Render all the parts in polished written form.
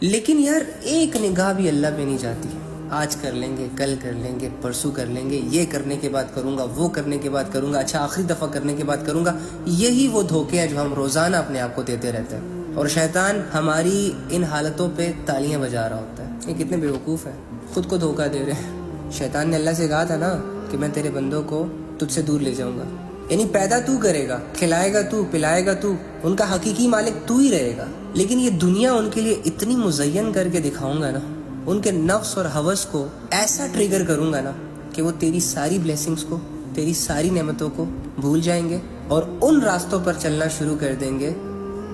لیکن یار ایک نگاہ بھی اللہ پہ نہیں جاتی. آج کر لیں گے، کل کر لیں گے، پرسوں کر لیں گے، یہ کرنے کے بعد کروں گا، وہ کرنے کے بعد کروں گا، اچھا آخری دفعہ کرنے کے بعد کروں گا. یہی وہ دھوکے ہیں جو ہم روزانہ اپنے آپ کو دیتے رہتے ہیں. اور شیطان ہماری ان حالتوں پہ تالیاں بجا رہا ہوتا ہے. یہ کتنے بیوقوف ہیں، خود کو دھوکہ دے رہے ہیں. شیطان نے اللہ سے کہا تھا نا کہ میں تیرے بندوں کو تجھ سے دور لے جاؤں گا. یعنی پیدا تو کرے گا، کھلائے گا تو، پلائے گا تو، ان کا حقیقی مالک تو ہی رہے گا. لیکن یہ دنیا ان کے لیے اتنی مزین کر کے دکھاؤں گا نا، ان کے نفس اور ہوس کو ایسا ٹریگر کروں گا نا کہ وہ تیری ساری بلیسنگز کو، تیری ساری نعمتوں کو بھول جائیں گے اور ان راستوں پر چلنا شروع کر دیں گے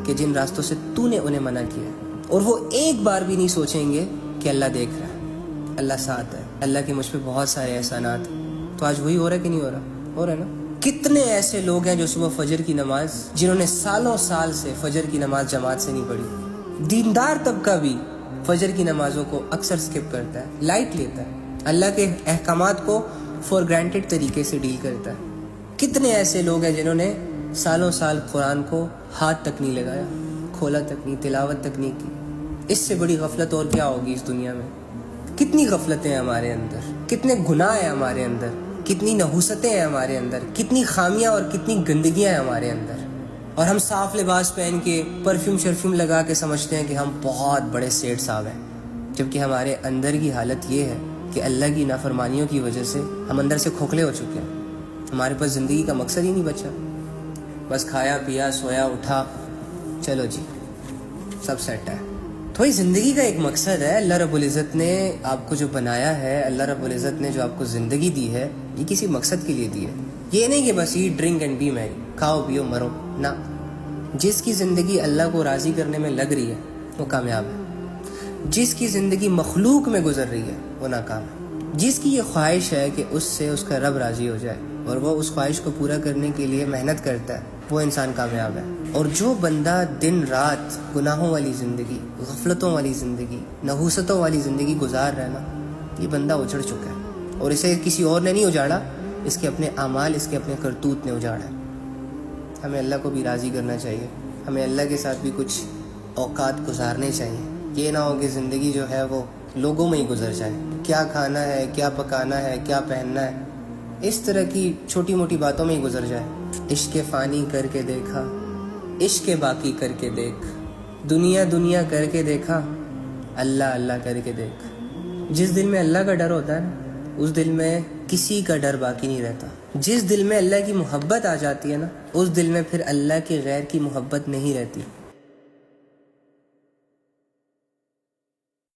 کہ جن راستوں سے تو نے انہیں منع کیا. اور وہ ایک بار بھی نہیں سوچیں گے کہ اللہ دیکھ رہا ہے، اللہ ساتھ ہے، اللہ کے مجھ پہ بہت سارے احسانات ہیں. تو آج وہی ہو رہا ہے کہ نہیں ہو رہا؟ ہو رہا ہے نا. کتنے ایسے لوگ ہیں جو صبح فجر کی نماز، جنہوں نے سالوں سال سے فجر کی نماز جماعت سے نہیں پڑھی. دیندار طبقہ بھی فجر کی نمازوں کو اکثر سکپ کرتا ہے، لائٹ لیتا ہے، اللہ کے احکامات کو فور گرانٹیڈ طریقے سے ڈیل کرتا ہے. کتنے ایسے لوگ ہیں جنہوں نے سالوں سال قرآن کو ہاتھ تک نہیں لگایا، کھولا تک نہیں، تلاوت تک نہیں کی. اس سے بڑی غفلت اور کیا ہوگی اس دنیا میں؟ کتنی غفلتیں ہیں ہمارے اندر، کتنے گناہ ہیں ہمارے اندر، کتنی نحوستیں ہیں ہمارے اندر، کتنی خامیاں اور کتنی گندگیاں ہیں ہمارے اندر. اور ہم صاف لباس پہن کے، پرفیوم شرفیوم لگا کے سمجھتے ہیں کہ ہم بہت بڑے سیٹ صاحب ہیں، جبکہ ہمارے اندر کی حالت یہ ہے کہ اللہ کی نافرمانیوں کی وجہ سے ہم اندر سے کھوکھلے ہو چکے ہیں. ہمارے پاس زندگی کا مقصد ہی نہیں بچا. بس کھایا پیا سویا اٹھا، چلو جی سب سیٹ ہے. تو یہ زندگی کا ایک مقصد ہے. اللہ رب العزت نے آپ کو جو بنایا ہے، اللہ رب العزت نے جو آپ کو زندگی دی ہے، یہ کسی مقصد کے لیے دی ہے. یہ نہیں کہ بس ایٹ ڈرنک اینڈ بی میری، کھاؤ پیو مرو، نہ. جس کی زندگی اللہ کو راضی کرنے میں لگ رہی ہے وہ کامیاب ہے. جس کی زندگی مخلوق میں گزر رہی ہے وہ ناکام ہے. جس کی یہ خواہش ہے کہ اس سے اس کا رب راضی ہو جائے اور وہ اس خواہش کو پورا کرنے کے لیے محنت کرتا ہے، وہ انسان کامیاب ہے. اور جو بندہ دن رات گناہوں والی زندگی، غفلتوں والی زندگی، نحوستوں والی زندگی گزار رہا ہے نا، یہ بندہ اجڑ چکا ہے. اور اسے کسی اور نے نہیں اجاڑا، اس کے اپنے اعمال، اس کے اپنے کرتوت نے اجاڑا ہے. ہمیں اللہ کو بھی راضی کرنا چاہیے، ہمیں اللہ کے ساتھ بھی کچھ اوقات گزارنے چاہیے. یہ نہ ہو کہ زندگی جو ہے وہ لوگوں میں ہی گزر جائے. کیا کھانا ہے، کیا پکانا ہے، کیا پہننا ہے، اس طرح کی چھوٹی موٹی باتوں میں ہی گزر جائے. عشق فانی کر کے دیکھا، عشق باقی کر کے دیکھ، دنیا دنیا کر کے دیکھا، اللہ اللہ کر کے دیکھ. جس دل میں اللہ کا ڈر ہوتا ہے نا، اس دل میں کسی کا ڈر باقی نہیں رہتا. جس دل میں اللہ کی محبت آ جاتی ہے نا، اس دل میں پھر اللہ کے غیر کی محبت نہیں رہتی.